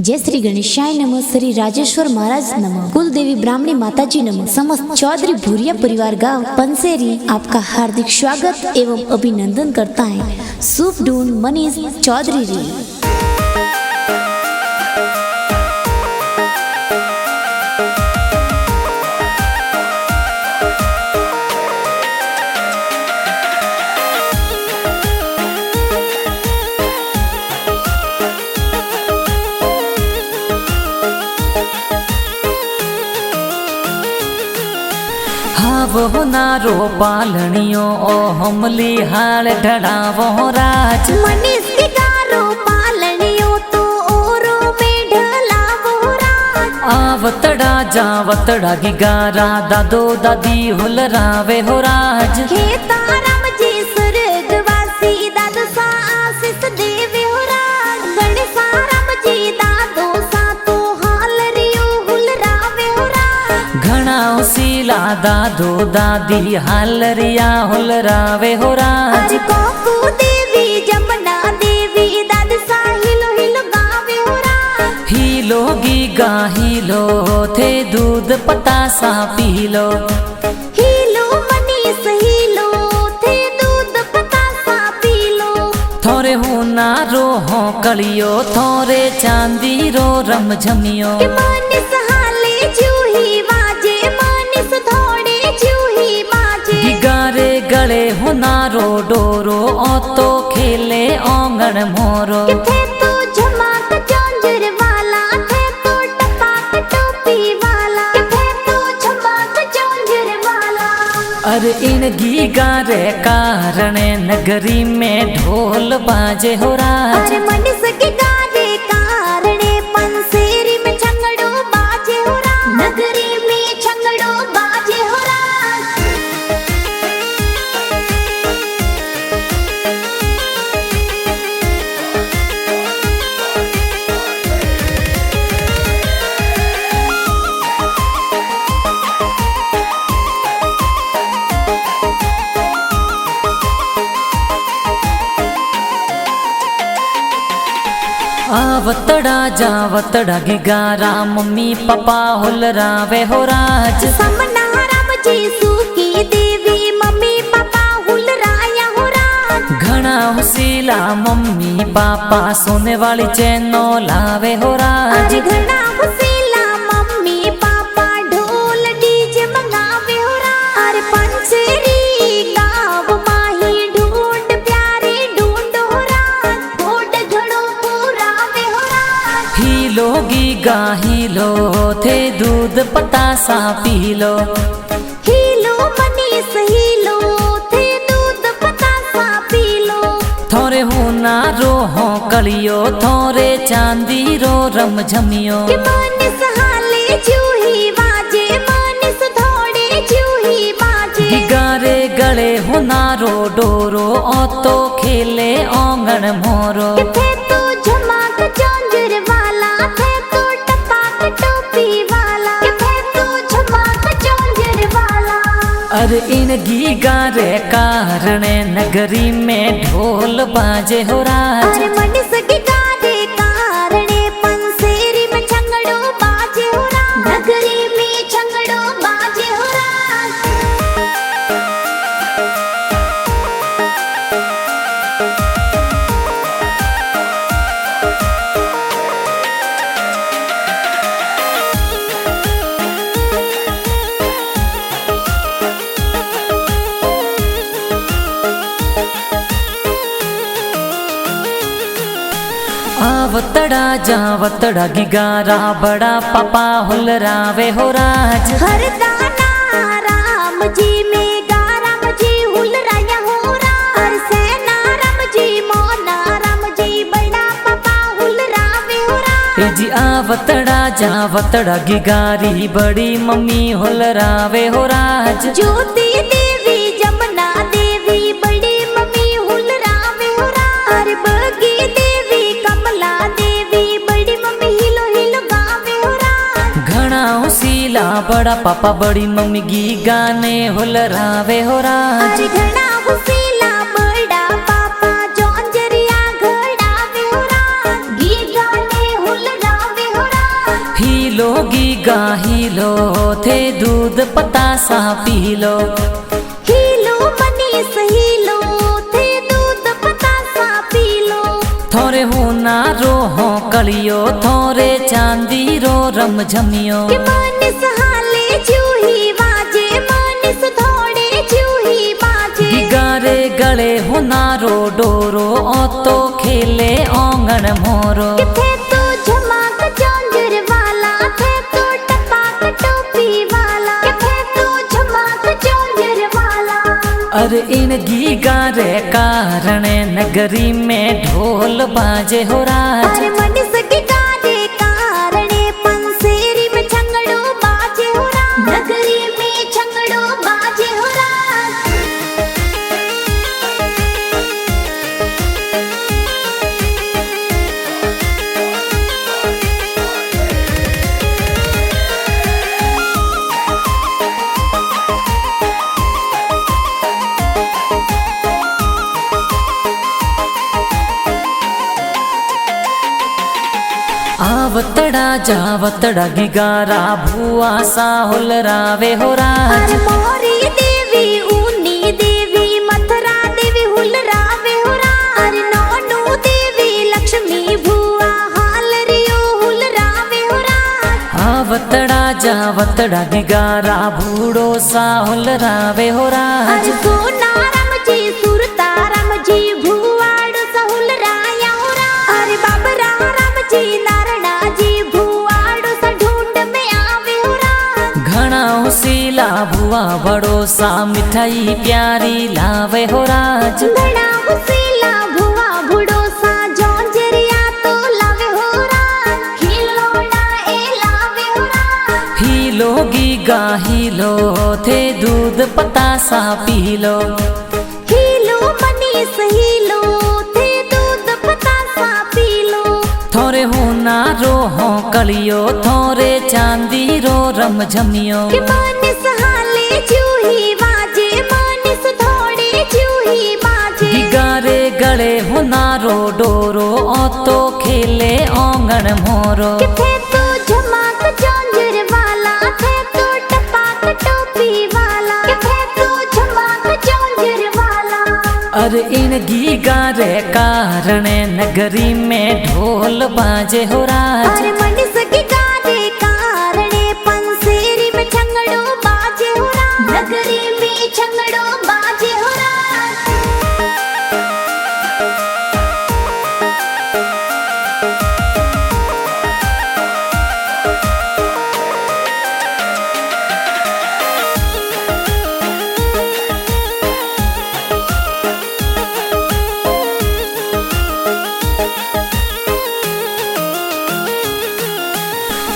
जय श्री गणेशाय नमः, श्री राजेश्वर महाराज नमः, कुल देवी ब्राह्मणी माता जी नमः। समस्त चौधरी भूरिया परिवार गांव पंसेरी आपका हार्दिक स्वागत एवं अभिनंदन करता है। शुभ ढूंढ मनीष चौधरी री। वो नारो पालनियो ओ हमली हाल ढड़ावो राज मनीष की गारो पालनियो तो ओरो में ढलावो राज। आवतड़ा जावतड़ा की गारा दादो दादी हुलरावे हो राज। हे ताराम जी स्वर्गवासी दादो सा आशीष देवे हो राज। गणेशाराम जी दादो सा तो हाल रियो हुलरावे हो राज। घना उसीला दादो दादी हालरिया हुलरावे हो राज। अरे कोकू देवी जमुना देवी दाद सा हिलो हिलो गावे हो राज। हिलो गीगा हिलो थे दूध पतासा पीलो। हिलो मनीष हिलो थे दूध पतासा पीलो। थोरे होना रो हो कलियो थोरे चांदी रो रम झमियो। कि मनीष हाले जूही वाजे मनीष थोड़े जूही माजे। गिगारे गले हुनारो डोरो ओ तो खेले ओंगण मोरो। कि थे तो झमाक चौंजर वाला थे तो टपाक टोपी वाला। कि थे तो झमाक चौंजर वाला। अरे इन गीगारे कारणे नगरी में ढोल बाजे हो राज। अरे मनीष की गारे कारणे पंसेरी में छंगड़ो बाजे हो राज। नगरी में छंगड़ो बाजे हो राज। आवतड़ा जावतड़ा गिगारा मम्मी पापा हुलरावे हो राज। समना राम जी सुकी देवी मम्मी पापा हुलराया हो राज। घना हुसीला मम्मी पापा सोने वाली चैनो लावे हो राज। अरे घना हुसीला मम्मी पापा ढोल डीजे मंगावे हो राज। अरे पंसेरी गाँव माही ढूंढ प्यारे ढूंढ हो राज। ढोड घड़ो पुरावे हो राज। हिलो गीगा हिलो थे दूध पतासा पीलो। हिलो मनीष हिलो थे दूध पतासा पीलो। थोरे होना रो हो कलियो थोरे चांदी रो रम झमियो। कि मनीष हाले जूही वाजे मनीष थोड़े जूही माजे। गिगारे गले हुनारो डोरो ओ तो खेले ओंगण मोरो। कि थे तो झमाक चौंजर वाला थे तो टपाक टोपी वाला। कि थे तो झमाक चौंजर वाला। अरे इन गीगारे कारणे नगरी में ढोल बाजे हो राज। अरे मनीष की गारे कारणे पंसेरी में छंगड़ो बाजे हो राज। नगरी में छंगड़ो बाजे हो राज। आवतड़ा जावतड़ा गिगारा बड़ा पापा हुलरावे हो राज। हर दाना राम जी में गाराम जी हुलराया हो राज। हर सेना राम जी मोना राम जी बड़ा पापा हुलरावे हो राज। जी आवतड़ा जावतड़ा गिगारी बड़ी मम्मी हुलरावे हो राज। ज्योति देवी जमुना देवी बड़ी मम्मी हुलरावे हो राज। अरे बगी देवी कमला देवी बड़ी मम्मी हिलो हिलो गावे हो राज। घना उसीला बड़ा पापा बड़ी मम्मी गी गाने हुलरावे हो राज। अरे घना हुसीला बड़ा पापा जौंजरिया घड़ावे हो राज। गी गाने हुलरावे गीगा हीलो थे दूध पतासा P low. Helo Manish Helo थे दूध पतासा पी लो। थोरे होना रो हो कलियो थोरे चांदी रो रम झमियो। के मनीष हाले जूही बाजे मनीष थोड़े जूही बाजे। गिगारे गले होना रो डोरो ओ तो खेले ओंगन मोरो। थे तो झमाक चौंजर वाला थे तो टपाक टोपी वाला। थे तो झमाक चौंजर वाला। अरे इन गीगारे कारण नगरी में ढोल बाजे हो राज। अरे मनीष गीगारे कारणे पंसेरी में छंगड़ो बाजे हो राज। नगरी में छंगड़ो बाजे हो राज। आवतड़ा जावतड़ा गिगारा भुआ साहुल रावे हो राज। अरे मोरी देवी ऊनी देवी मथुरा देवी हुल रावे हो राज। अरे नौनू देवी लक्ष्मी भुआ हाल रियो हुल रावे हो राज। आवतड़ा जावतड़ा गिगारा भूड़ो साहुल रावे हो राज। अरे सोनाराम जी सुरताराम जी भुआड़ो सहुल राया हो राज। अरे बाबरा राम जी नारायणा जी भुआड़ो सा ढूंढ में आवे हो राज। घना हुसीला भुआ बड़ो सा मिठाई प्यारी लावे हो राज। घना हुसीला भुआ बुड़ो सा जौंजरिया तो लावे हो राज। खिलौना ए लावे हो राज। हीलो गीगा हीलो थे दूध पतासा P low. Helo Manish Helo थे दूध पतासा पी लो। थोरे होना रो हो कलियो थोरे चांदी रो रम झमियो। के मनीष हाले जूही बाजे मनीष थोड़े जूही बाजे। गिगारे गले होना रो डोरो ओ तो खेले ओंगन मोरो। के थे तो झमाक चौंजर वाला थे तो टपाक टोपी वाला। के थे तो झमाक चौंजर वाला। अरे इन गीगारे कारण नगरी में ढोल बाजे हो राज। अरे मनीष गीगारे कारणे पंसेरी में छंगड़ो बाजे हो राज। नगरी में छंगड़ो बाजे हो राज।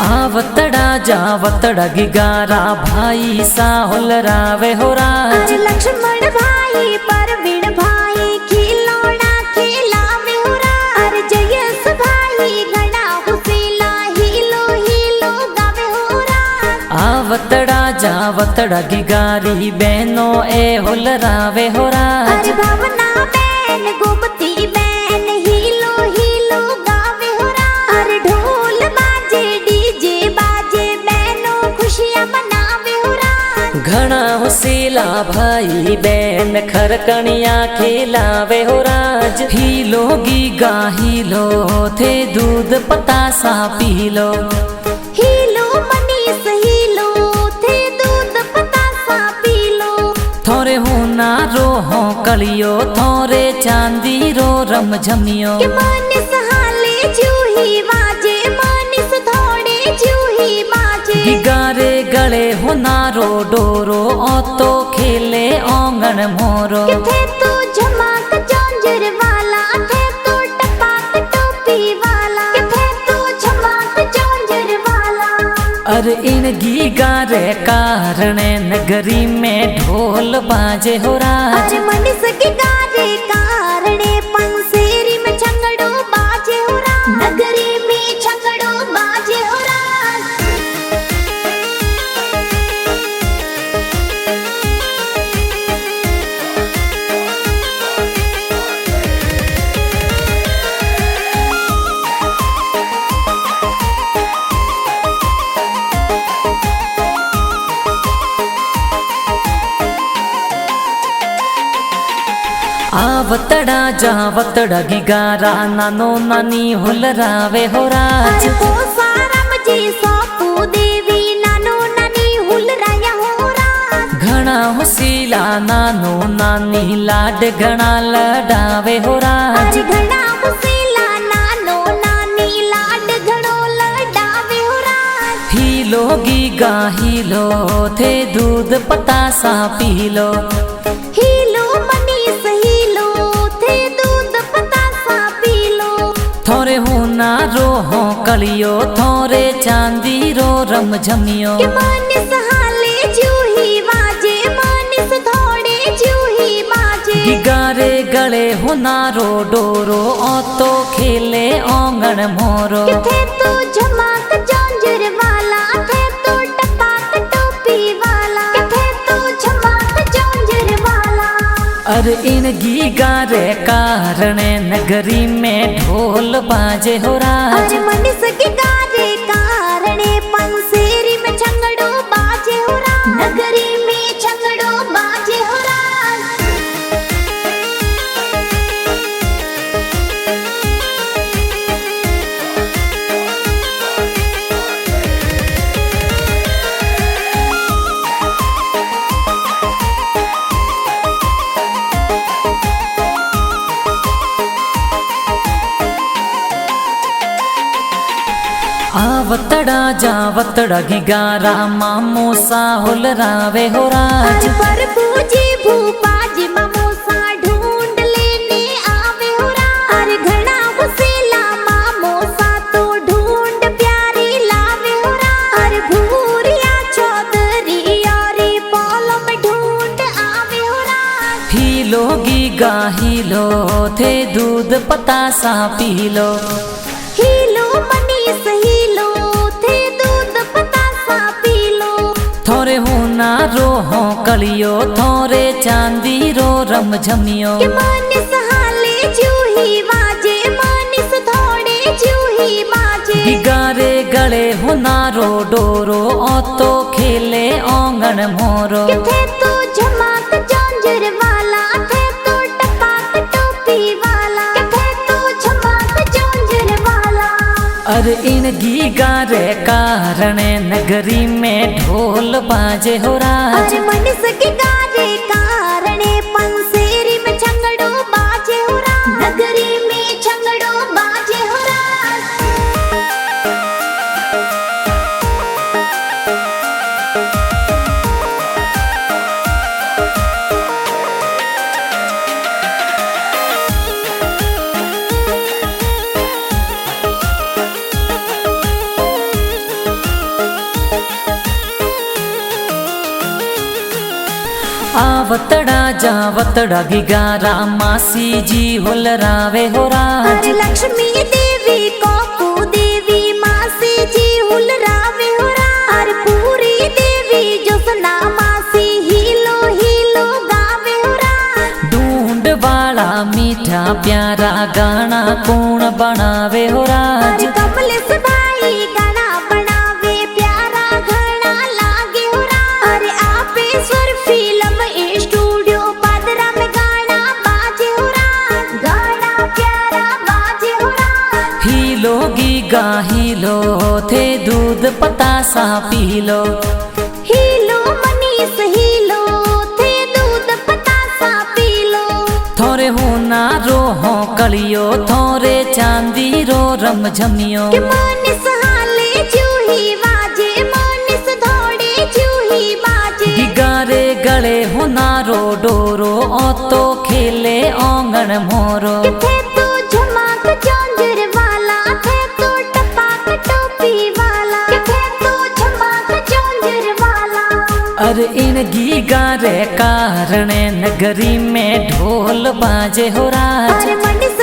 आवतड़ा जावतड़ा गिगारा भाई साहुल रावे हो राज। अरे लक्ष्मण भाई परवीन भाई खिलौना खिलावे हो राज। अरे जयस भाई घना हुसीला हीलो हीलो गावे हो राज। आवतड़ा जावतड़ा गिगारी बहनो ए हुल रावे हो राज। अरे भावना बहन गोमती बहन हीलो हीलो गावे हो राज। अरे ढोल बाजे डीजे बाजे बहनों खुशियां मनावे हो राज। घना हुसीला भाई बहन खरकणिया खिलावे हो राज। हीलो गीगा हीलो थे दूध पतासा P low. Helo Manish Helo थे दूध पतासा पी लो। थोरे होना रो हो कलियो थोरे चांदी रो रम झमियो। के मनीष हाले जूही बाजे मनीष थोड़े जूही बाजे। गिगारे गले होना रो डोरो ओ तो खेले ओंगन मोरो। के थे तो झमाक चौंजर वाला थे तो टपाक टोपी वाला। के थे तो झमाक चौंजर वाला। अरे इन गीगारे कारण नगरी में ढोल बाजे हो राज। अरे मनीष गीगारे कारणे पंसेरी में छंगड़ो बाजे हो राज। नगरी में छंगड़ो बाजे हो राज। जावतड़ा गिगारा नानो नानी हुलरावे हो राज। अरे पोसाराम जी सोपू देवी नानो नानी हुलराया हो राज। घणा हुसीला नानो नानी लाड घणा लडावे हो राज। अरे घणा हुसीला नानो नानी लाड घणो लडावे हो राज। हीलो गीगा हीलो थे दूध पतासा पीलो। हीलो मनीष हीलो थे दूध पतासा पीलो। थोरे होना रो हो कलियो थोरे चांदी रो रम झमियो। के मनीष हाले जूही बाजे मनीष थोड़े जूही बाजे। गिगारे गले होना रो डोरो ओ तो खेले ओंगण मोरो। थे तो झमाक जंजीर वाला थे तो टपाक टोपी वाला। थे तो झमाक जंजीर वाला। अरे इन गीगारे कारणे नगरी में ढोल बाजे हो राज। अरे मनीष गिगारे कारणे पंसेरी में छंगड़ो बाजे हो राज। नगरी में छंगड़ो बाजे हो राज। आवतड़ा जावतड़ा गिगारा मामो सा हुलरावे हो राज। प्रभु जी भूपा जी मामोसा ढूंढ लेने आवे हो राज। अरे घना हुसीला मामोसा तो ढूंढ प्यारी लावे हो राज। अरे भूरिया चौधरी यारी पौलो में ढूंढ आवे हो राज। हीलो गीगा हीलो थे दूध पतासा पीलो। हीलो मनीष हीलो थे दूध पतासा पीलो। थोरे होना रो हो कलियो थोरे चांदी रो रम झमियो। के मनीष हाले जूही बाजे मनीष थोड़े जूही बाजे। गिगारे गले होना रो डोरो ओ तो खेले ओंगण मोरो। थे तो झमाक जंजीर वाला थे तो टपाक टोपी वाला। थे तो झमाक जंजीर वाला। अरे इन गीगारे कारणे नगरी में ढोल बाजे हो राज। अरे मनीष गिगारे कारणे पंसेरी में छंगड़ो बाजे हो राज। नगरी में छंगड़ो बाजे हो राज। आवतड़ा जावतड़ा गिगारा मासी जी हुलरावे हो राज। अरे लक्ष्मी देवी कोपू देवी मासी जी हुलरावे हो राज। अरे पूरी देवी जोसना मासी हीलो हीलो गावे हो राज। ढूंढ वाला मीठा प्यारा गाना कौन बनावे हो राज। अरे कमलेश भाई गाना बनावे प्यारा घना लागे हो राज। अरे आपेश्वर फिल्म स्टूडियो पादरा में गाना बाजे हो राज। गाना प्यारा बाजे हो राज। हीलो गीगा हीलो थे दूध पतासा पीलो। हीलो मनीष हीलो थे दूध पतासा पीलो। थोरे होना रो हो कलियो थोरे चांदी रो रम झमियो। के मनीष हाले जूही बाजे मनीष थोड़े जूही बाजे। गिगारे गले होना रो डोरो ओ तो खेले ओंगण मोरो। थे तो झमाक जंजीर वाला थे तो टपाक टोपी वाला। थे तो झमाक जंजीर वाला। अरे इन गीगारे कारणे नगरी में ढोल बाजे हो राज। अरे मनीष